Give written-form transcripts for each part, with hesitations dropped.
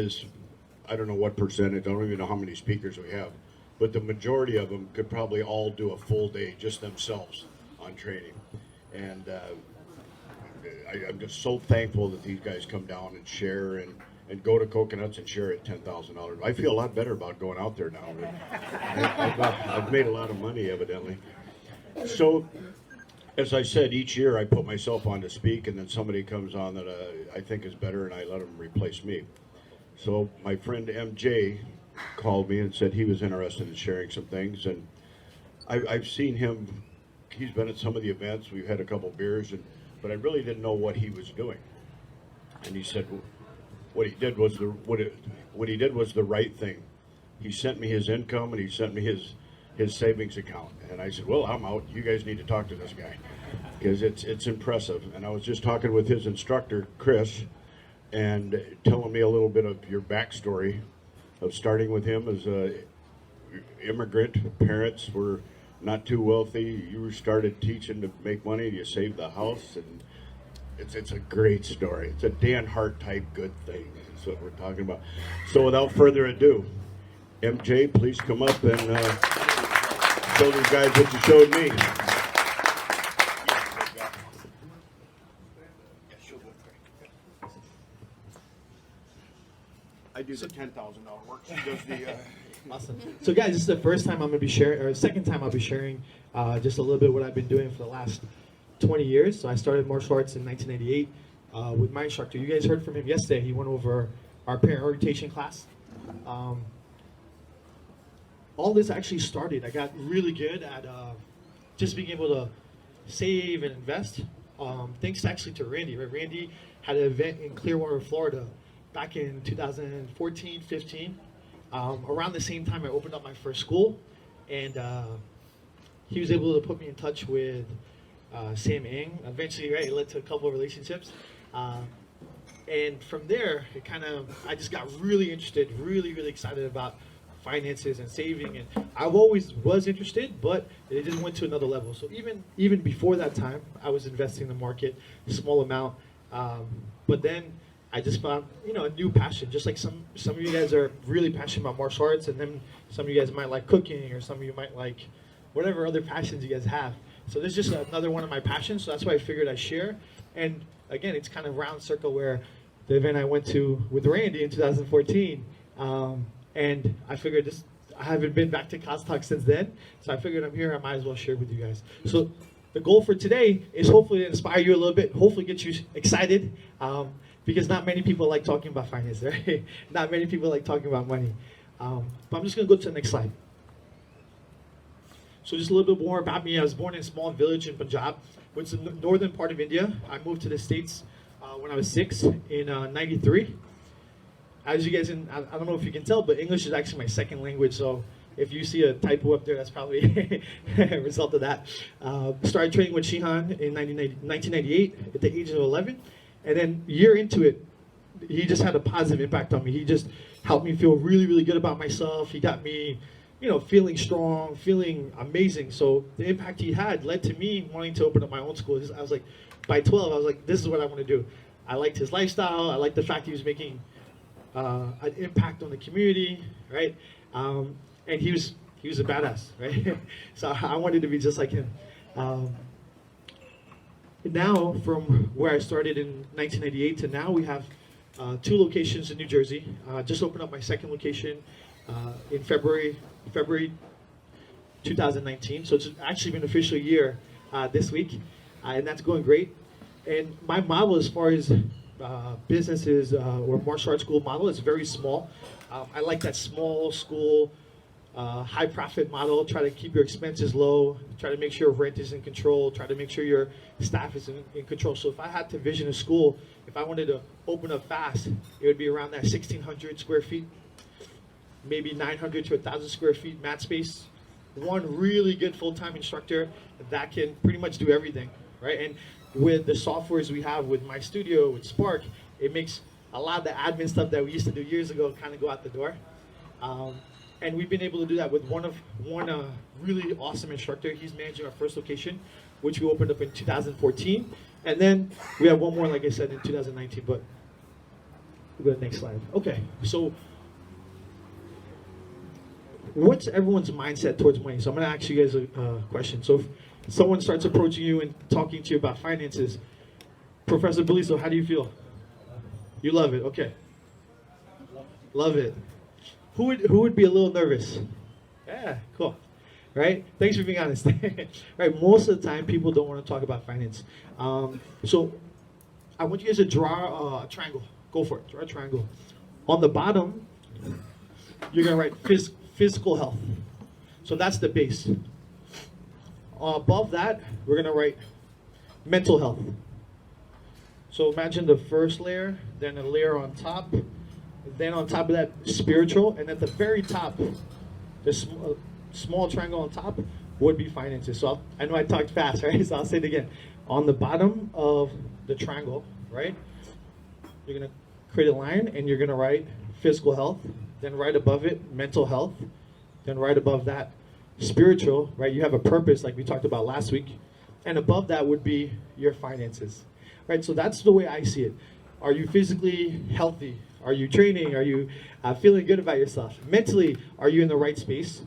is, I don't know what percentage, I don't even know how many speakers we have, but the majority of them could probably all do a full day just themselves on training. And I'm just so thankful that these guys come down and share and go to Coconuts and share at $10,000. I feel a lot better about going out there now. I've made a lot of money, evidently. So, as I said, each year I put myself on to speak, and then somebody comes on that I think is better, and I let them replace me. So my friend MJ called me and said he was interested in sharing some things, and I've seen him. He's been at some of the events. We've had a couple beers, but I really didn't know what he was doing. And he said what he did was the right thing. He sent me his income, and he sent me his savings account. And I said, well, I'm out. You guys need to talk to this guy because it's impressive. And I was just talking with his instructor, Chris, and telling me a little bit of your backstory of starting with him as a immigrant. Parents were not too wealthy. You started teaching to make money. You saved the house, and it's a great story. It's a Dan Hart type good thing. That's what we're talking about. So without further ado, MJ, please come up and show these guys what you showed me. I do the $10,000 work. She does the. Awesome. So guys, this is the first time I'm going to be sharing, or second time I'll be sharing just a little bit what I've been doing for the last 20 years. So I started martial arts in 1988 with my instructor. You guys heard from him yesterday. He went over our parent orientation class. All this actually started. I got really good at just being able to save and invest. Thanks actually to Randy. Right? Randy had an event in Clearwater, Florida back in 2014, 15. Around the same time I opened up my first school, and he was able to put me in touch with Sam Ng. Eventually, right, it led to a couple of relationships. And from there, I just got really interested, really excited about finances and saving. And I've always was interested, but it just went to another level. So even before that time, I was investing in the market, a small amount. But then I just found, a new passion. Just like some of you guys are really passionate about martial arts, and then some of you guys might like cooking, or some of you might like whatever other passions you guys have. So this is just another one of my passions. So that's why I figured I'd share. And again, it's kind of round circle where the event I went to with Randy in 2014, and I figured I haven't been back to CozTalks since then. So I figured I'm here. I might as well share with you guys. So the goal for today is hopefully to inspire you a little bit, hopefully get you excited. Because not many people like talking about finance, right? Not many people like talking about money. But I'm just going to go to the next slide. So just a little bit more about me. I was born in a small village in Punjab, which is the northern part of India. I moved to the States when I was 6 in 93. As you guys, I don't know if you can tell, but English is actually my second language. So if you see a typo up there, that's probably a result of that. Started training with Shihan in 1998 at the age of 11. And then a year into it, he just had a positive impact on me. He just helped me feel really good about myself. He got me, feeling strong, feeling amazing. So the impact he had led to me wanting to open up my own school. I was like, by 12, I was like, this is what I want to do. I liked his lifestyle. I liked the fact he was making an impact on the community, right? And he was a badass, right? So I wanted to be just like him. Now, from where I started in 1998 to now, we have 2 locations in New Jersey. Just opened up my second location in February 2019. So it's actually been an official year this week, and that's going great. And my model, as far as businesses or martial arts school model, is very small. I like that small school, high profit model. Try to keep your expenses low. Try to make sure rent is in control. Try to make sure your staff is in control. So if I had to vision a school, if I wanted to open up fast, it would be around that 1,600 square feet, maybe 900 to 1,000 square feet mat space. One really good full-time instructor that can pretty much do everything, right? And with the softwares we have with My Studio, with Spark, it makes a lot of the admin stuff that we used to do years ago kind of go out the door. And we've been able to do that with one really awesome instructor. He's managing our first location, which we opened up in 2014. And then we have one more, like I said, in 2019. But We'll go to the next slide. Okay, so what's everyone's mindset towards money? So I'm going to ask you guys a question. So if someone starts approaching you and talking to you about finances, Professor Beliso, how do you feel? You love it. Okay. Love it. Who would be a little nervous? Yeah, cool. Right? Thanks for being honest. Right? Most of the time, people don't want to talk about finance. So I want you guys to draw a triangle. Go for it. Draw a triangle. On the bottom, you're gonna write physical health. So that's the base. Above that, we're gonna write mental health. So imagine the first layer, then a layer on top, then on top of that, spiritual, and at the very top, the small triangle on top would be finances. So I know I talked fast, right? So I'll say it again. On the bottom of the triangle, right, you're gonna create a line and you're gonna write physical health, then right above it, mental health, then right above that, spiritual, right? You have a purpose like we talked about last week, and above that would be your finances, right? So that's the way I see it. Are you physically healthy? Are you training? Are you feeling good about yourself? Mentally, are you in the right space?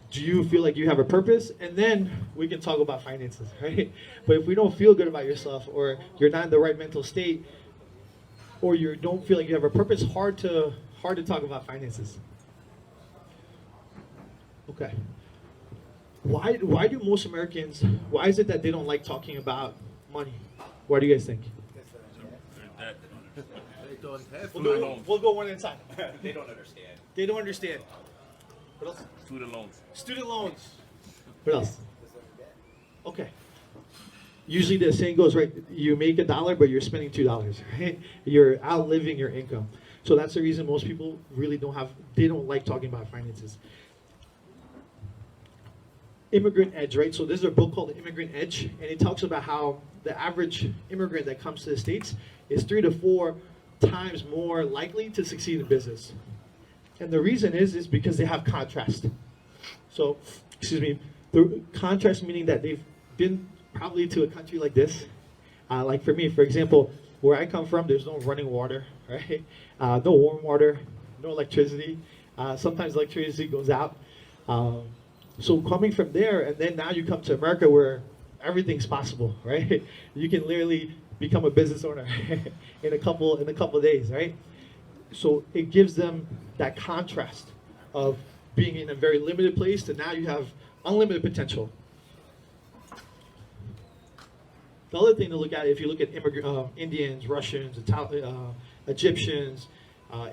Do you feel like you have a purpose? And then we can talk about finances, right? But if we don't feel good about yourself, or you're not in the right mental state, or you don't feel like you have a purpose, hard to talk about finances. Okay. Why do most Americans, why is it that they don't like talking about money? What do you guys think? We'll go one at a time. They don't understand. They don't understand. What else? Student loans. Student loans. What else? Okay. Usually the saying goes, right, you make $1, but you're spending $2, right? You're outliving your income. So that's the reason most people really they don't like talking about finances. Immigrant Edge, right? So there's a book called The Immigrant Edge, and it talks about how the average immigrant that comes to the States is 3 to 4 times more likely to succeed in business. And the reason is because they have contrast. So, the contrast meaning that they've been probably to a country like this. Like for me, for example, where I come from, there's no running water, right? No warm water, no electricity. Sometimes electricity goes out. So coming from there, and then now you come to America where everything's possible, right? You can literally become a business owner in a couple of days, right? So it gives them that contrast of being in a very limited place to now you have unlimited potential. The other thing to look at, if you look at Indians, Russians, Egyptians,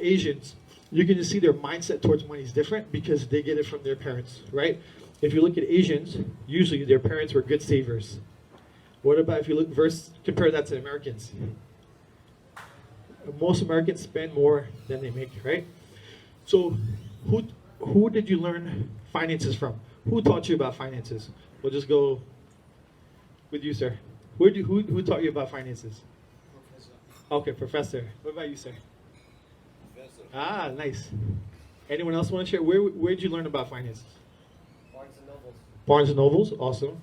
Asians, you can just see their mindset towards money is different because they get it from their parents, right? If you look at Asians, usually their parents were good savers. What about if you compare that to Americans? Most Americans spend more than they make, right? So who did you learn finances from? Who taught you about finances? We'll just go with you, sir. Who taught you about finances? Professor. Okay, professor. What about you, sir? Professor. Ah, nice. Anyone else want to share? Where did you learn about finances? Barnes and Nobles. Barnes and Nobles, awesome.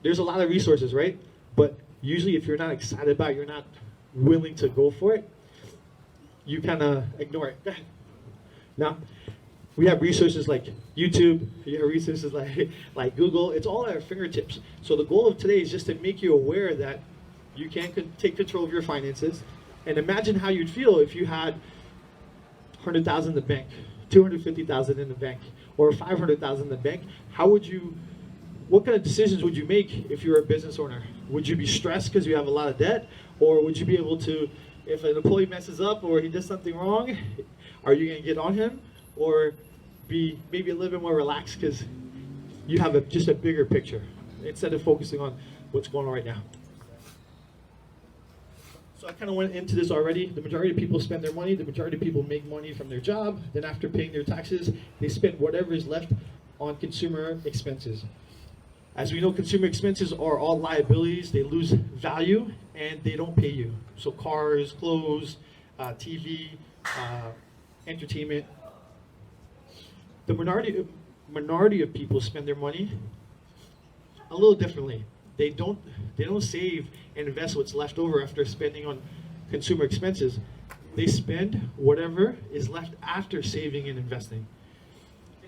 There's a lot of resources, right? But usually if you're not excited about it, you're not willing to go for it, you kind of ignore it. Go ahead. Now, we have resources like YouTube, you have resources like Google. It's all at our fingertips. So the goal of today is just to make you aware that you can take control of your finances. And imagine how you'd feel if you had 100,000 in the bank, 250,000 in the bank, or 500,000 in the bank. What kind of decisions would you make if you were a business owner? Would you be stressed because you have a lot of debt? Or would you be able to, if an employee messes up or he does something wrong, are you going to get on him? Or be maybe a little bit more relaxed because you have just a bigger picture instead of focusing on what's going on right now? So I kind of went into this already. The majority of people spend their money. The majority of people make money from their job. Then after paying their taxes, they spend whatever is left on consumer expenses. As we know, consumer expenses are all liabilities. They lose value and they don't pay you. So cars, clothes, TV, entertainment. The minority of people spend their money a little differently. They don't save and invest what's left over after spending on consumer expenses. they spend whatever is left after saving and investing.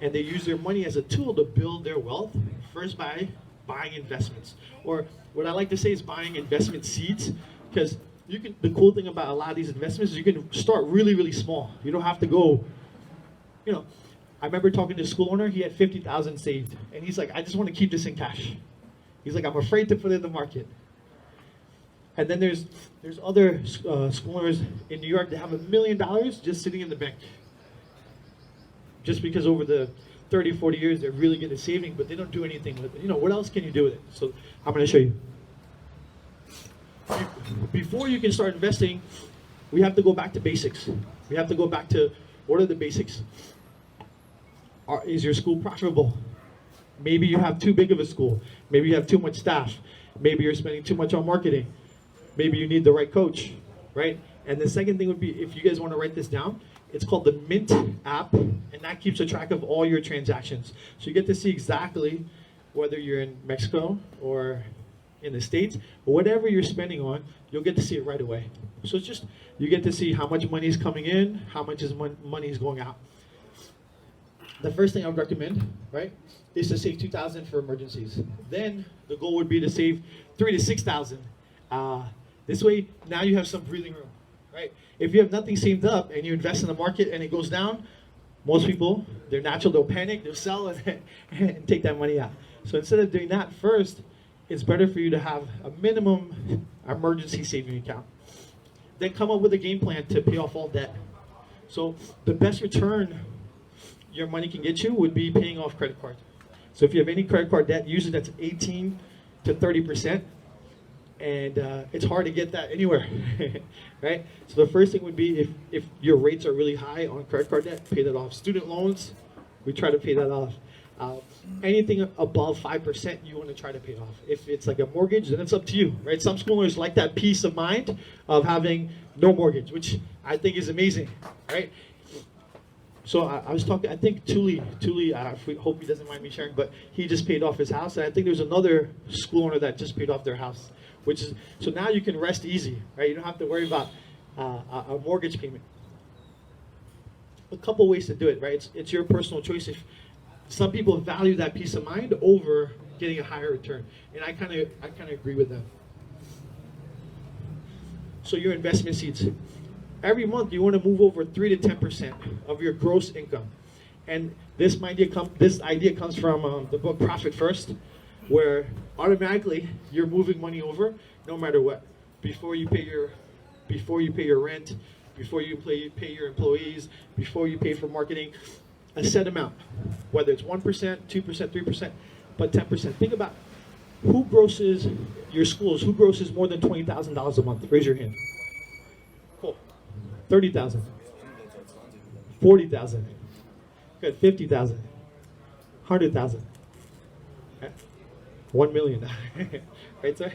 And they use their money as a tool to build their wealth, first by buying investments. Or what I like to say is buying investment seeds, because the cool thing about a lot of these investments is you can start really, really small. You don't have to go, I remember talking to a school owner, he had 50,000 saved. And he's like, I just want to keep this in cash. He's like, I'm afraid to put it in the market. And then there's other school owners in New York that have $1 million just sitting in the bank. Just because over the 30, 40 years, they're really good at saving, but they don't do anything with it. What else can you do with it? So I'm going to show you. Before you can start investing, we have to go back to basics. We have to go back to, what are the basics? Is your school profitable? Maybe you have too big of a school. Maybe you have too much staff. Maybe you're spending too much on marketing. Maybe you need the right coach, right? And the second thing would be, if you guys want to write this down, it's called the Mint app, and that keeps a track of all your transactions. So you get to see exactly whether you're in Mexico or in the States, whatever you're spending on, you'll get to see it right away. So it's just, you get to see how much money is coming in, how much money is going out. The first thing I would recommend, right, is to save $2,000 for emergencies. Then the goal would be to save $3,000 to $6,000. This way, now you have some breathing room, right? If you have nothing saved up and you invest in the market and it goes down, most people, they're natural, they'll panic, they'll sell and take that money out. So instead of doing that first, it's better for you to have a minimum emergency saving account. Then come up with a game plan to pay off all debt. So the best return your money can get you would be paying off credit cards. So if you have any credit card debt, usually that's 18 to 30%. And it's hard to get that anywhere, right? So the first thing would be if your rates are really high on credit card debt, pay that off. Student loans, we try to pay that off. Anything above 5%, you want to try to pay off. If it's like a mortgage, then it's up to you, right? Some schoolers like that peace of mind of having no mortgage, which I think is amazing, right? So I was talking, I think Thule, I hope he doesn't mind me sharing, but he just paid off his house, and I think there's another school owner that just paid off their house. So now you can rest easy, right? You don't have to worry about a mortgage payment. A couple ways to do it, right? It's your personal choice. If some people value that peace of mind over getting a higher return, and I kind of agree with them. So your investment seeds. Every month you want to move over 3 to 10% of your gross income, and this idea comes from the book Profit First, where automatically you're moving money over no matter what. Before you pay your rent, before you pay your employees, before you pay for marketing, a set amount, whether it's 1%, 2%, 3%, but 10%. Think about who grosses your schools, who grosses more than $20,000 a month? Raise your hand. Cool. 30,000. 40,000. Good. 50,000. 100,000. Okay. 1 million. Right, sir?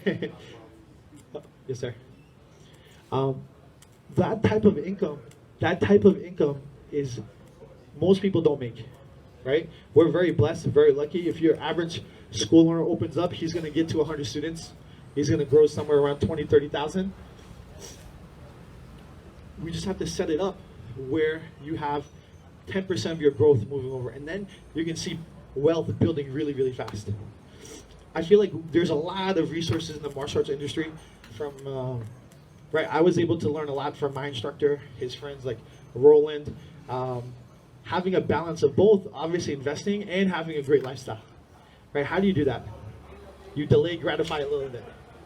Yes, sir. That type of income is most people don't make, right? We're very blessed, very lucky. If your average school owner opens up, he's going to get to 100 students. He's going to grow somewhere around 20, 30,000. We just have to set it up where you have 10% of your growth moving over, and then you can see wealth building really, really fast. I feel like there's a lot of resources in the martial arts industry from, right, I was able to learn a lot from my instructor, his friends like Roland, having a balance of both, obviously investing and having a great lifestyle, right? How do you do that? You delay, gratify a little bit,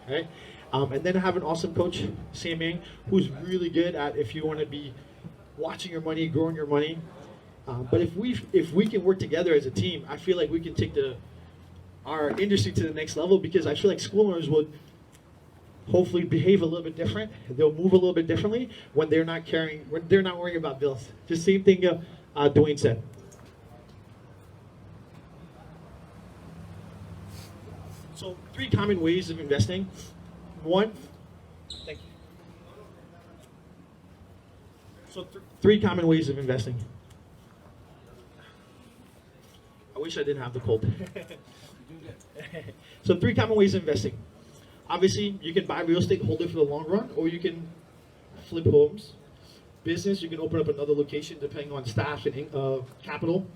right? And then have an awesome coach, Sam Yang, who's really good at if you want to be watching your money, growing your money. But if we can work together as a team, I feel like we can take our industry to the next level, because I feel like school owners would hopefully behave a little bit different. They'll move a little bit differently when they're not worrying about bills. Just same thing Dwayne said. So 3 common ways of investing. One, thank you. So 3 common ways of investing. I wish I didn't have the cold. So 3 common ways of investing. Obviously, you can buy real estate, hold it for the long run, or you can flip homes, business, you can open up another location depending on staff and capital.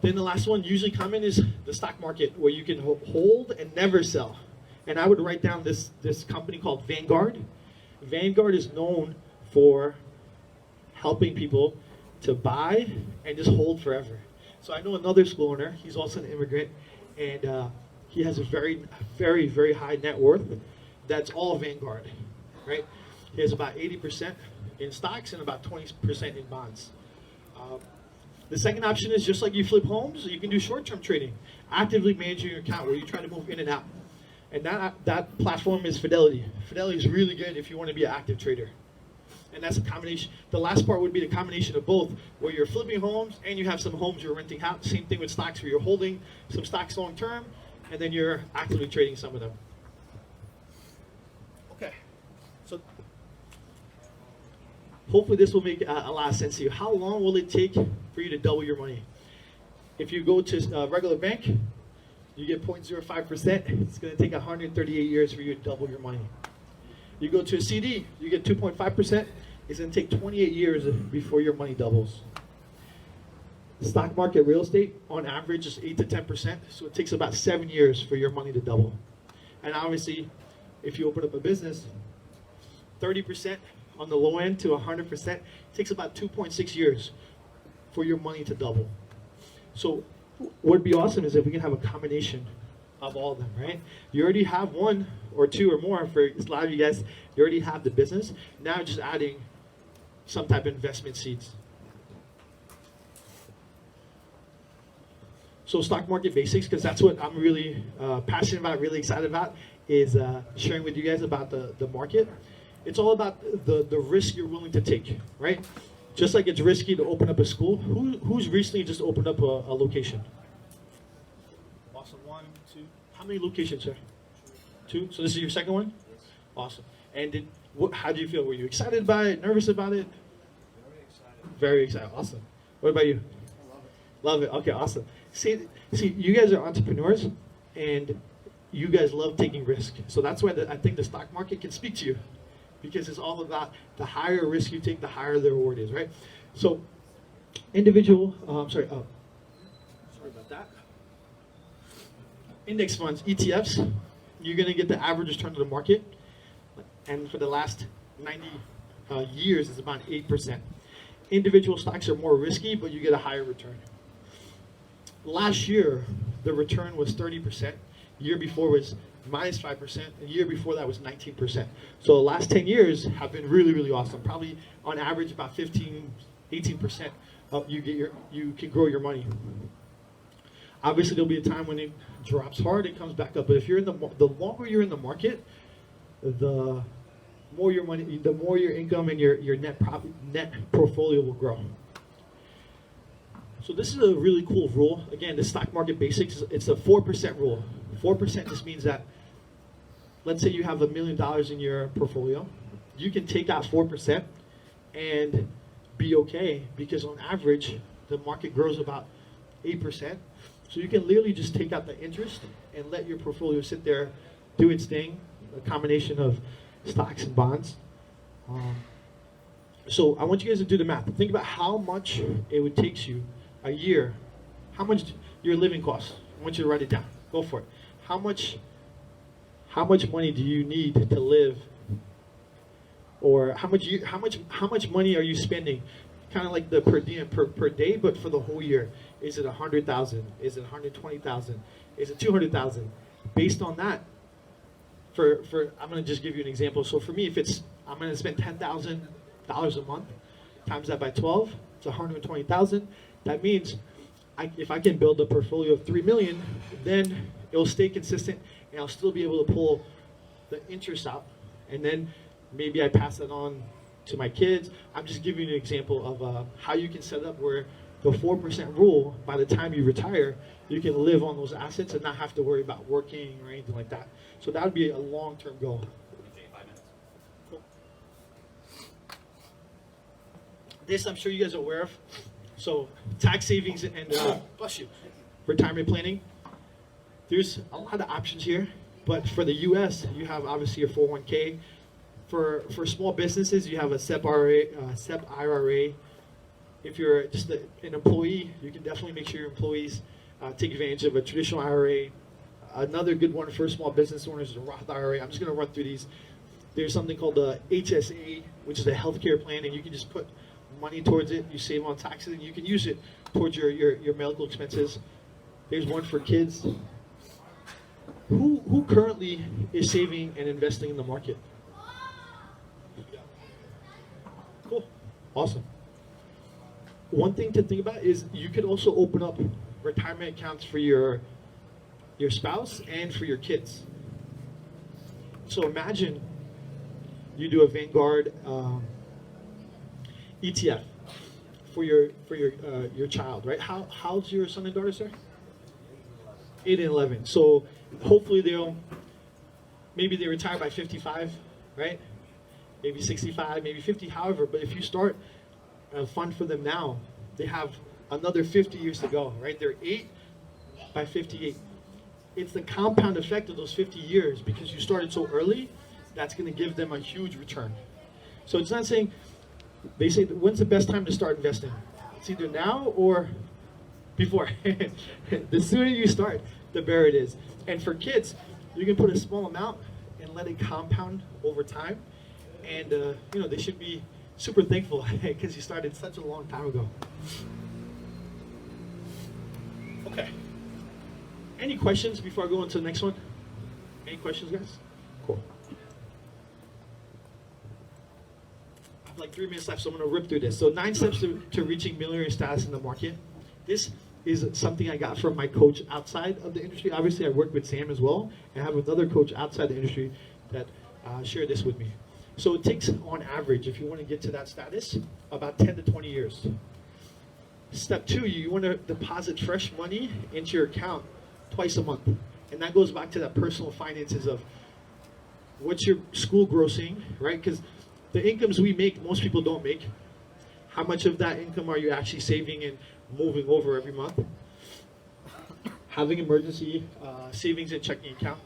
Then the last one, usually common, is the stock market, where you can hold and never sell. And I would write down this company called Vanguard. Vanguard is known for helping people to buy and just hold forever. So I know another school owner, he's also an immigrant, and he has a very, very, very high net worth. That's all Vanguard, right? He has about 80% in stocks and about 20% in bonds. The second option is just like you flip homes, you can do short-term trading, actively managing your account where you try to move in and out. And that platform is Fidelity. Fidelity is really good if you want to be an active trader. And that's a combination. The last part would be the combination of both, where you're flipping homes and you have some homes you're renting out. Same thing with stocks, where you're holding some stocks long term and then you're actively trading some of them. Okay, so hopefully this will make a lot of sense to you. How long will it take for you to double your money? If you go to a regular bank, you get 0.05%. It's going to take 138 years for you to double your money. You go to a CD, you get 2.5%. It's going to take 28 years before your money doubles. The stock market, real estate, on average is 8 to 10%. So it takes about 7 years for your money to double. And obviously, if you open up a business, 30% on the low end to 100%, takes about 2.6 years for your money to double. So what would be awesome is if we can have a combination of all of them, right? You already have one or two or more. For a lot of you guys, you already have the business. Now just adding some type of investment seeds. So stock market basics, because that's what I'm really passionate about, really excited about, is sharing with you guys about the market. It's all about the risk you're willing to take, right? Just like it's risky to open up a school. Who's recently just opened up a location? Awesome. 1, 2. How many locations, sir? 2. So this is your second one? Awesome. And how do you feel? Were you excited about it? Nervous about it? Very excited. Very excited. Awesome. What about you? I love it. Love it. Okay, awesome. See, you guys are entrepreneurs, and you guys love taking risk. So that's why I think the stock market can speak to you, because it's all about the higher risk you take, the higher the reward is, right? So, individual, sorry about that. Index funds, ETFs, you're going to get the average return to the market, and for the last 90 years, it's about 8%. Individual stocks are more risky, but you get a higher return. Last year, the return was 30%. Year before was minus 5%. The year before that was 19%. So the last 10 years have been really, really awesome. Probably on average about 15, 18% you can grow your money. Obviously, there'll be a time when it drops hard, it comes back up. But if you're in the longer you're in the market, the more your money, the more your income and your net portfolio will grow. So this is a really cool rule. Again, the stock market basics, it's a 4% rule. 4% just means that, let's say you have $1 million in your portfolio, you can take out 4% and be okay, because on average, the market grows about 8%. So you can literally just take out the interest and let your portfolio sit there, do its thing, a combination of stocks and bonds. So I want you guys to do the math. Think about how much it would take you a year, how much your living costs. I want you to write it down. Go for it. How much money do you need to live, or how much money are you spending? Kind of like the per diem per day, but for the whole year. Is it 100,000? Is it 120,000? Is it 200,000? Based on that, I'm going to just give you an example. So for me, if I'm going to spend $10,000 a month, times that by 12, it's 120,000. That means if I can build a portfolio of 3 million, then it'll stay consistent, and I'll still be able to pull the interest out, and then maybe I pass that on to my kids. I'm just giving you an example of how you can set up where the 4% rule, by the time you retire, you can live on those assets and not have to worry about working or anything like that. So that would be a long-term goal. Cool. This I'm sure you guys are aware of. So tax savings and bless you, retirement planning. There's a lot of options here, but for the U.S., you have obviously your 401k, For small businesses, you have a SEP IRA. If you're just an employee, you can definitely make sure your employees take advantage of a traditional IRA. Another good one for small business owners is a Roth Ira. I'm just going to run through these. There's something called the HSA, which is a healthcare plan, and you can just put money towards it. You save on taxes, and you can use it towards your medical expenses. There's one for kids. Who currently is saving and investing in the market? Cool. Awesome. One thing to think about is you could also open up retirement accounts for your spouse and for your kids. So imagine you do a Vanguard ETF for your child, right? How's your son and daughter, sir? 8 and 11. So hopefully maybe they retire by 55, right? Maybe 65, maybe 50, however. But if you start a fund for them now, they have another 50 years to go, right? They're 8 by 58. It's the compound effect of those 50 years because you started so early, that's going to give them a huge return. So it's not saying, they say, when's the best time to start investing? It's either now or before. The sooner you start, the better it is. And for kids, you can put a small amount and let it compound over time. And they should be super thankful because you started such a long time ago. Okay. Any questions before I go on to the next one? Any questions, guys? Cool. I have like 3 minutes left, so I'm going to rip through this. So 9 steps to reaching millionaire status in the market. This is something I got from my coach outside of the industry. Obviously, I work with Sam as well, and I have another coach outside the industry that shared this with me. So it takes, on average, if you want to get to that status, about 10 to 20 years. Step 2, you want to deposit fresh money into your account twice a month. And that goes back to that personal finances of what's your school grossing, right? Because the incomes we make, most people don't make. How much of that income are you actually saving and moving over every month? Having emergency savings and checking account.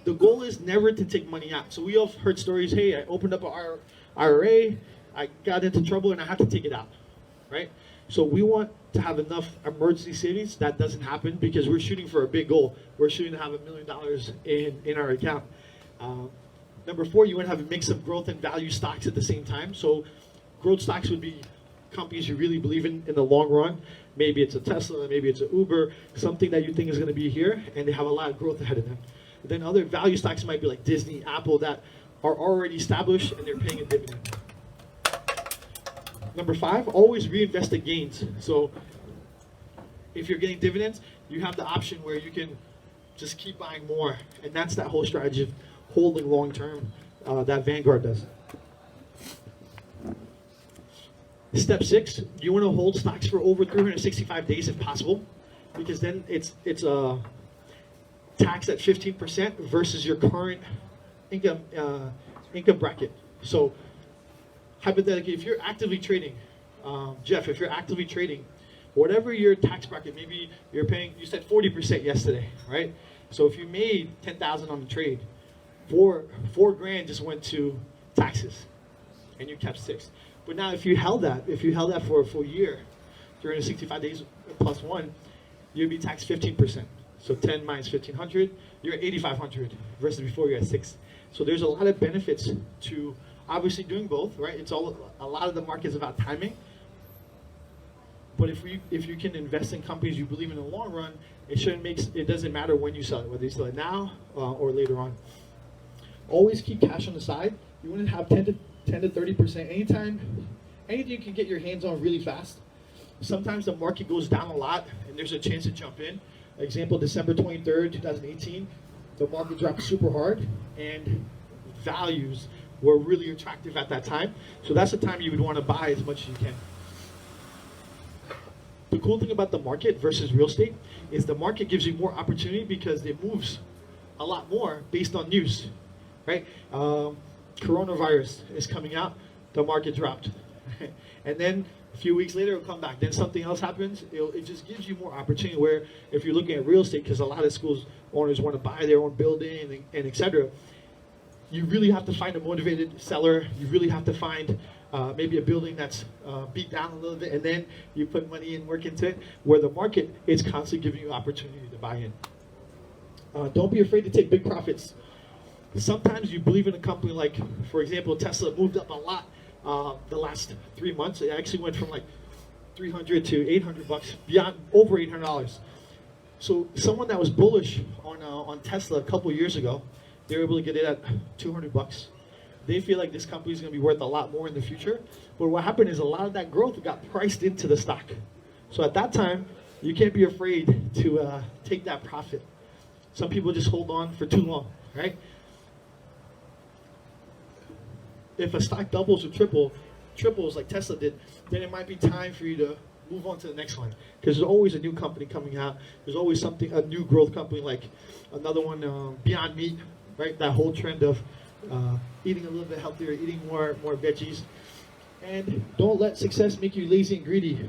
The goal is never to take money out. So we all heard stories, hey, I opened up an IRA, I got into trouble and I had to take it out, right? So we want to have enough emergency savings. That doesn't happen because we're shooting for a big goal. We're shooting to have $1 million in our account. Number 4, you want to have a mix of growth and value stocks at the same time. So growth stocks would be companies you really believe in the long run. Maybe it's a Tesla, maybe it's an Uber, something that you think is going to be here, and they have a lot of growth ahead of them. Then other value stocks might be like Disney, Apple, that are already established and they're paying a dividend. Number 5, always reinvest the gains. So if you're getting dividends, you have the option where you can just keep buying more. And that's that whole strategy of holding long term that Vanguard does. Step 6, you want to hold stocks for over 365 days if possible, because then it's taxed at 15% versus your current income bracket. So hypothetically, if you're actively trading, Jeff, if you're actively trading, whatever your tax bracket, maybe you're paying, you said 40% yesterday, right? So if you made 10,000 on the trade, four grand just went to taxes, and you kept 6. But now if you held that for a full year, 365 days plus 1, you'd be taxed 15%. So 10 minus 1,500, you're at 8,500 versus before you're at 6. So there's a lot of benefits to obviously doing both, right? It's a lot of the market is about timing. But if you can invest in companies you believe in the long run, it doesn't matter when you sell it, whether you sell it now or later on. Always keep cash on the side. You want to have 10 to 30% anything you can get your hands on really fast. Sometimes the market goes down a lot and there's a chance to jump in. Example, December 23rd, 2018, the market dropped super hard and values were really attractive at that time. So that's the time you would want to buy as much as you can. The cool thing about the market versus real estate is the market gives you more opportunity because it moves a lot more based on news, right? Coronavirus is coming out, the market dropped. And then a few weeks later, it'll come back. Then something else happens. It just gives you more opportunity where if you're looking at real estate, because a lot of schools owners want to buy their own building and et cetera, you really have to find a motivated seller. You really have to find maybe a building that's beat down a little bit, and then you put money and work into it, where the market is constantly giving you opportunity to buy in. Don't be afraid to take big profits. Sometimes you believe in a company like, for example, Tesla moved up a lot the last 3 months. It actually went from like 300 to 800 bucks, beyond over $800. So someone that was bullish on Tesla a couple years ago, they were able to get it at 200 bucks. They feel like this company is going to be worth a lot more in the future. But what happened is a lot of that growth got priced into the stock. So at that time, you can't be afraid to take that profit. Some people just hold on for too long, right? If a stock doubles or triples like Tesla did, then it might be time for you to move on to the next one. Because there's always a new company coming out. There's always a new growth company, like another one, Beyond Meat, right? That whole trend of eating a little bit healthier, eating more veggies. And don't let success make you lazy and greedy.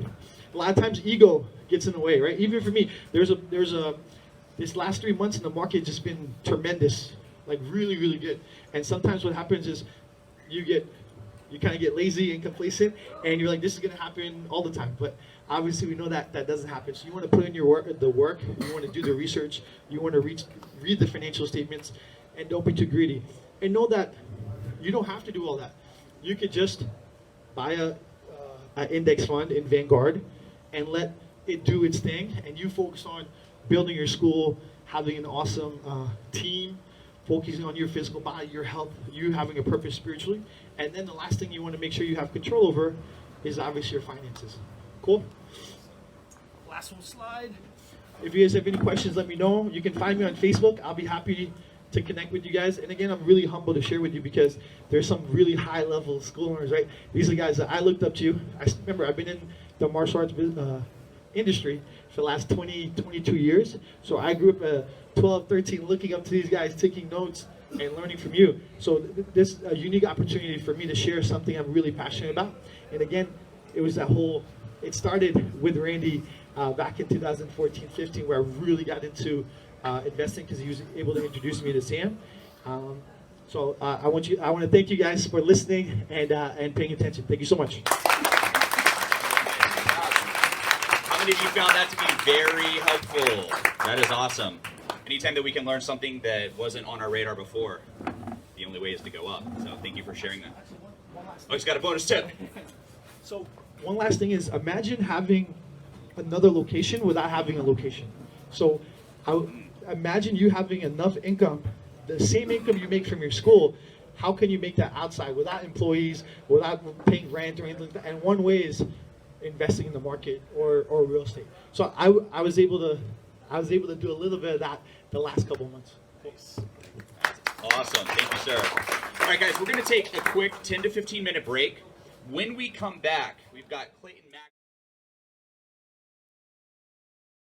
A lot of times ego gets in the way, right? Even for me, this last 3 months in the market just been tremendous, like really, really good. And sometimes what happens is you kind of get lazy and complacent, and you're like, this is going to happen all the time. But obviously we know that doesn't happen. So you want to put in the work, you want to do the research, you want to read the financial statements, and don't be too greedy. And know that you don't have to do all that. You could just buy an index fund in Vanguard and let it do its thing, and you focus on building your school, having an awesome team, focusing on your physical body, your health, you having a purpose spiritually. And then the last thing you want to make sure you have control over is obviously your finances. Cool? Last one slide. If you guys have any questions, let me know. You can find me on Facebook. I'll be happy to connect with you guys. And again, I'm really humble to share with you because there's some really high level school owners, right? These are the guys that I looked up to. Remember, I've been in the martial arts industry for the last 22 years. So I grew up at 12, 13, looking up to these guys, taking notes and learning from you. So this is a unique opportunity for me to share something I'm really passionate about. And again, it started with Randy back in 2014, 15, where I really got into investing because he was able to introduce me to Sam. So I want to thank you guys for listening and paying attention. Thank you so much. How many of you found that to be very helpful? That is awesome. Anytime that we can learn something that wasn't on our radar before, the only way is to go up. So thank you for sharing that. Oh, he's got a bonus tip. So one last thing is, imagine having another location without having a location. So imagine you having enough income, the same income you make from your school. How can you make that outside without employees, without paying rent or anything like that? And one way is investing in the market or real estate. So I was able to do a little bit of that the last couple of months. That's awesome. Thank you, sir. All right, guys, we're going to take a quick 10 to 15 minute break. When we come back, we've got Clayton.